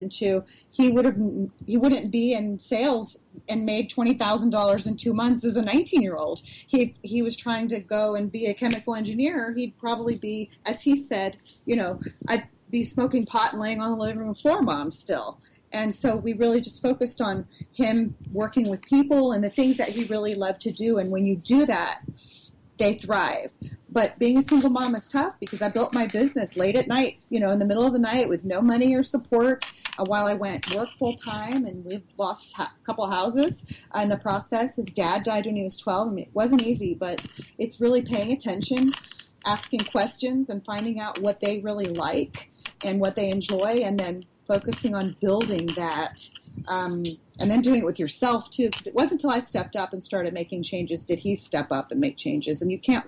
into, he wouldn't be in sales and made $20,000 in 2 months as a 19-year-old. He was trying to go and be a chemical engineer. He'd probably be, as he said, I'd be smoking pot and laying on the living room floor, mom, still. And so we really just focused on him working with people and the things that he really loved to do. And when you do that, they thrive. But being a single mom is tough because I built my business late at night, in the middle of the night with no money or support, while I went work full time, and we've lost a couple of houses in the process. His dad died when he was 12. I mean, it wasn't easy, but it's really paying attention, asking questions, and finding out what they really like and what they enjoy, and then focusing on building that. And then doing it with yourself, too, because it wasn't until I stepped up and started making changes did he step up and make changes. And you can't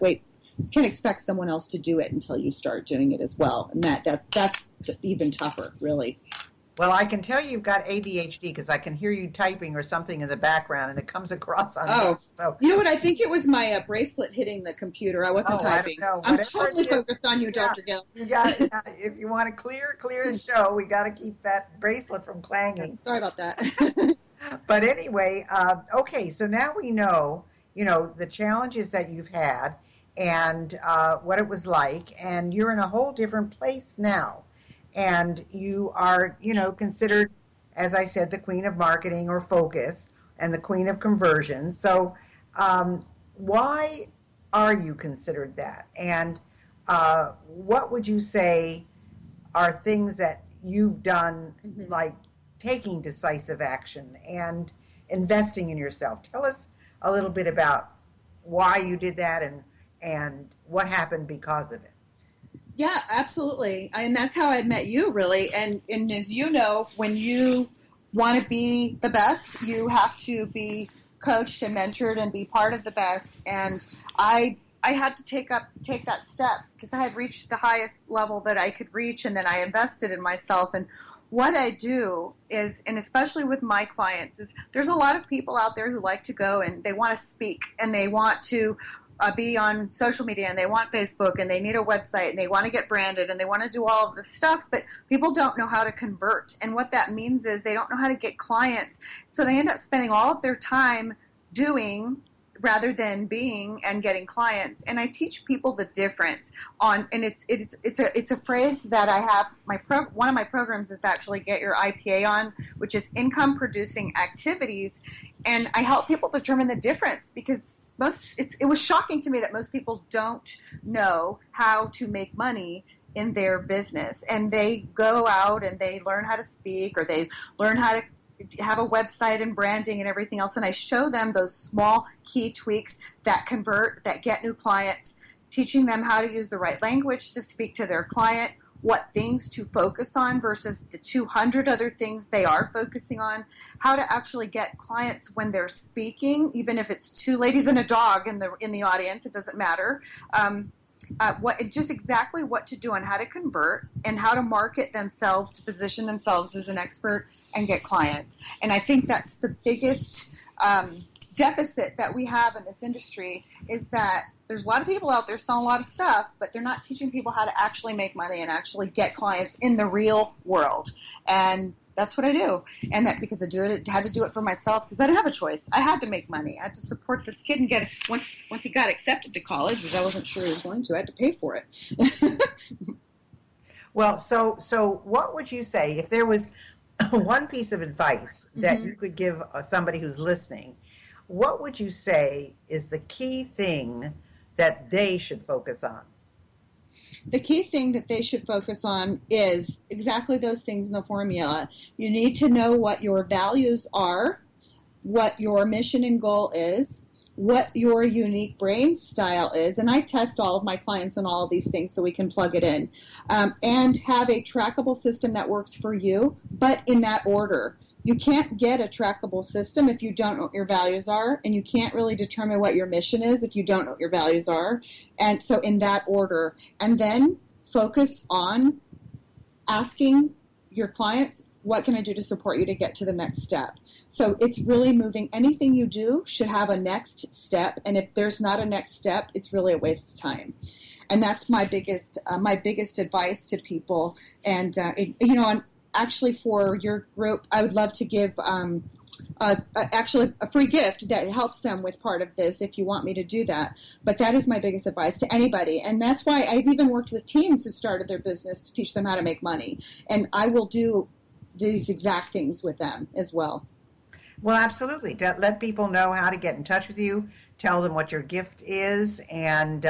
expect someone else to do it until you start doing it as well. And that's even tougher, really. Well, I can tell you've got ADHD because I can hear you typing or something in the background, and it comes across on me. So you know what? I think it was my bracelet hitting the computer. I wasn't typing. I don't know. I'm totally focused on you, Dr. Gill. You got if you want to clear the show, we got to keep that bracelet from clanging. Sorry about that. But anyway, okay. So now we know, the challenges that you've had and what it was like, and you're in a whole different place now. And you are, considered, as I said, the queen of marketing or focus and the queen of conversion. So why are you considered that? And what would you say are things that you've done, like taking decisive action and investing in yourself? Tell us a little bit about why you did that and what happened because of it. Yeah, absolutely. And that's how I met you, really. And as you know, when you want to be the best, you have to be coached and mentored and be part of the best. And I had to take that step because I had reached the highest level that I could reach, and then I invested in myself. And what I do is, and especially with my clients, is there's a lot of people out there who like to go and they want to speak and they want to be on social media and they want Facebook and they need a website and they want to get branded and they want to do all of this stuff, but people don't know how to convert. And what that means is they don't know how to get clients. So they end up spending all of their time doing rather than being and getting clients. And I teach people the difference and it's a phrase that I have. One of my programs is actually Get Your IPA On, which is income producing activities. And I help people determine the difference because it was shocking to me that most people don't know how to make money in their business. And they go out and they learn how to speak or they learn how to have a website and branding and everything else. And I show them those small key tweaks that convert, that get new clients, teaching them how to use the right language to speak to their client, what things to focus on versus the 200 other things they are focusing on, how to actually get clients when they're speaking, even if it's two ladies and a dog in the audience, it doesn't matter. Just exactly what to do and how to convert and how to market themselves to position themselves as an expert and get clients. And I think that's the biggest deficit that we have in this industry is that there's a lot of people out there selling a lot of stuff, but they're not teaching people how to actually make money and actually get clients in the real world. And that's what I do. And that because I had to do it for myself because I didn't have a choice. I had to make money. I had to support this kid and get once he got accepted to college, which I wasn't sure he was going to, I had to pay for it. Well, so what would you say if there was one piece of advice that you could give somebody who's listening? What would you say is the key thing that they should focus on? The key thing that they should focus on is exactly those things in the formula. You need to know what your values are, what your mission and goal is, what your unique brain style is, and I test all of my clients on all of these things so we can plug it in, and have a trackable system that works for you, but in that order. You can't get a trackable system if you don't know what your values are, and you can't really determine what your mission is if you don't know what your values are. And so in that order, and then focus on asking your clients, what can I do to support you to get to the next step? So it's really moving. Anything you do should have a next step, and if there's not a next step, it's really a waste of time. And that's my biggest advice to people. And actually for your group, I would love to give actually a free gift that helps them with part of this if you want me to do that. But that is my biggest advice to anybody. And that's why I've even worked with teens who started their business to teach them how to make money. And I will do these exact things with them as well. Well, absolutely. Let people know how to get in touch with you. Tell them what your gift is, and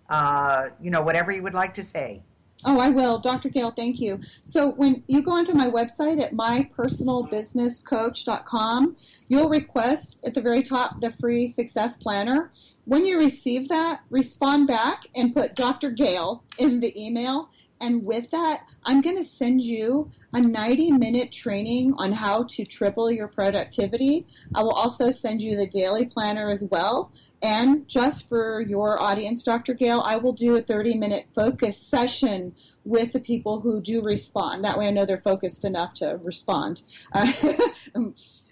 whatever you would like to say. Oh, I will. Dr. Gail, thank you. So when you go onto my website at mypersonalbusinesscoach.com, you'll request at the very top the free success planner. When you receive that, respond back and put Dr. Gail in the email. And with that, I'm going to send you a 90-minute training on how to triple your productivity. I will also send you the daily planner as well. And just for your audience, Dr. Gail, I will do a 30-minute focus session with the people who do respond. That way I know they're focused enough to respond.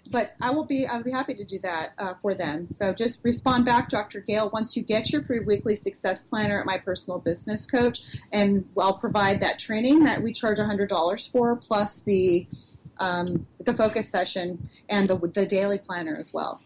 But I'll be happy to do that for them. So just respond back, Dr. Gail, once you get your free weekly success planner at My Personal Business Coach, and I'll provide that training that we charge $100 for, plus the focus session and the daily planner as well.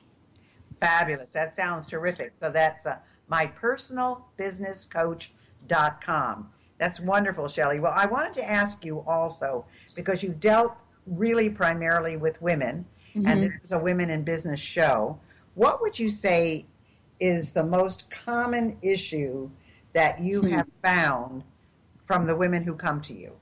Fabulous. That sounds terrific. So that's mypersonalbusinesscoach.com. That's wonderful, Shelly. Well, I wanted to ask you also, because you've dealt really primarily with women, and this is a women in business show, what would you say is the most common issue that you have found from the women who come to you?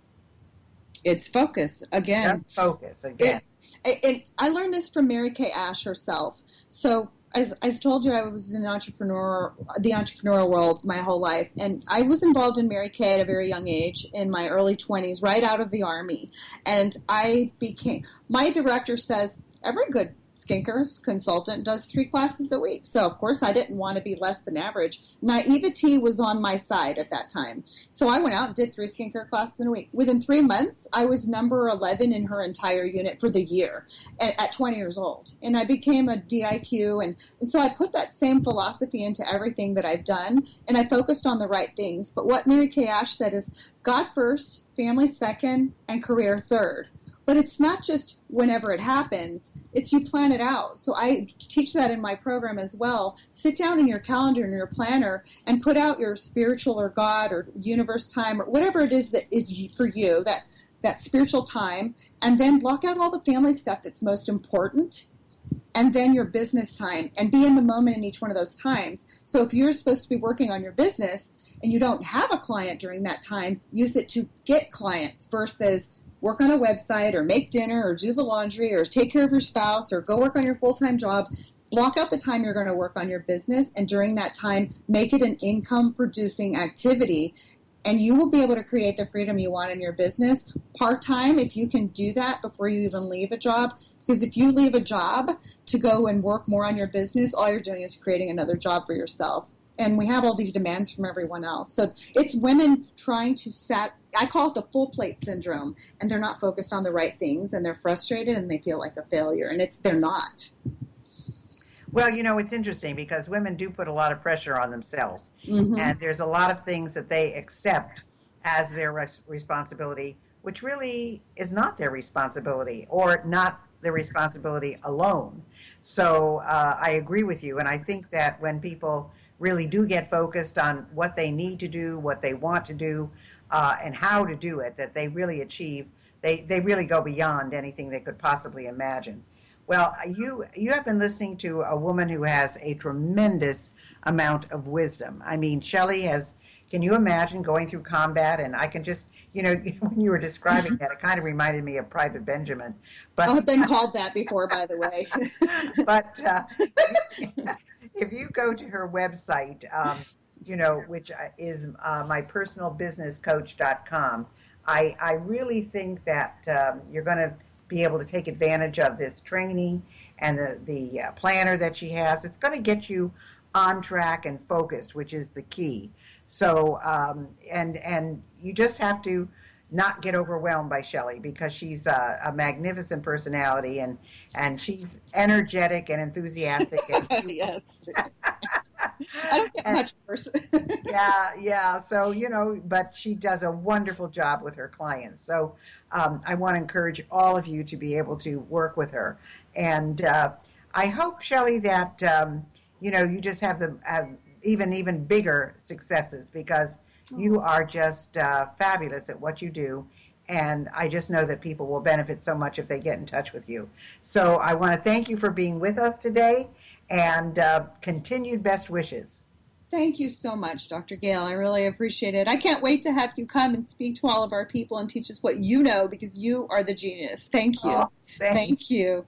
It's focus, again. Just focus, again. I learned this from Mary Kay Ash herself. So as I told you, I was in the entrepreneurial world my whole life. And I was involved in Mary Kay at a very young age, in my early 20s, right out of the Army. And my director says, every good skincare consultant does 3 classes a week. So, of course, I didn't want to be less than average. Naivety was on my side at that time. So I went out and did 3 skincare classes in a week. Within 3 months, I was number 11 in her entire unit for the year at 20 years old. And I became a DIQ. And so I put that same philosophy into everything that I've done. And I focused on the right things. But what Mary Kay Ash said is God first, family second, and career third. But it's not just whenever it happens, it's you plan it out. So I teach that in my program as well. Sit down in your calendar and your planner and put out your spiritual or God or universe time or whatever it is that is for you, that spiritual time, and then block out all the family stuff that's most important, and then your business time, and be in the moment in each one of those times. So if you're supposed to be working on your business and you don't have a client during that time, use it to get clients versus work on a website or make dinner or do the laundry or take care of your spouse or go work on your full-time job. Block out the time you're going to work on your business, and during that time, make it an income-producing activity, and you will be able to create the freedom you want in your business. Part-time, if you can do that before you even leave a job, because if you leave a job to go and work more on your business, all you're doing is creating another job for yourself. And we have all these demands from everyone else. So it's women trying to I call it the full plate syndrome, and they're not focused on the right things, and they're frustrated, and they feel like a failure, and they're not. Well, it's interesting because women do put a lot of pressure on themselves, and there's a lot of things that they accept as their responsibility, which really is not their responsibility, or not their responsibility alone. So I agree with you, and I think that when people really do get focused on what they need to do, what they want to do, and how to do it, that they really achieve, they really go beyond anything they could possibly imagine. Well, you have been listening to a woman who has a tremendous amount of wisdom. I mean, Shelly can you imagine going through combat? And I can just, when you were describing that, it kind of reminded me of Private Benjamin. But I've been called that before, by the way. But if you go to her website, which is mypersonalbusinesscoach.com, I really think that you're going to be able to take advantage of this training and the planner that she has. It's going to get you on track and focused, which is the key. So, and you just have to not get overwhelmed by Shelly, because she's a magnificent personality, and she's energetic and enthusiastic. And yes. I don't get much worse. yeah. So, but she does a wonderful job with her clients. So I want to encourage all of you to be able to work with her. And I hope, Shelly, that you just have the even bigger successes, because you are just fabulous at what you do. And I just know that people will benefit so much if they get in touch with you. So I want to thank you for being with us today, and continued best wishes. Thank you so much, Dr. Gale. I really appreciate it. I can't wait to have you come and speak to all of our people and teach us what you know, because you are the genius. Thank you. Oh, thanks. Thank you.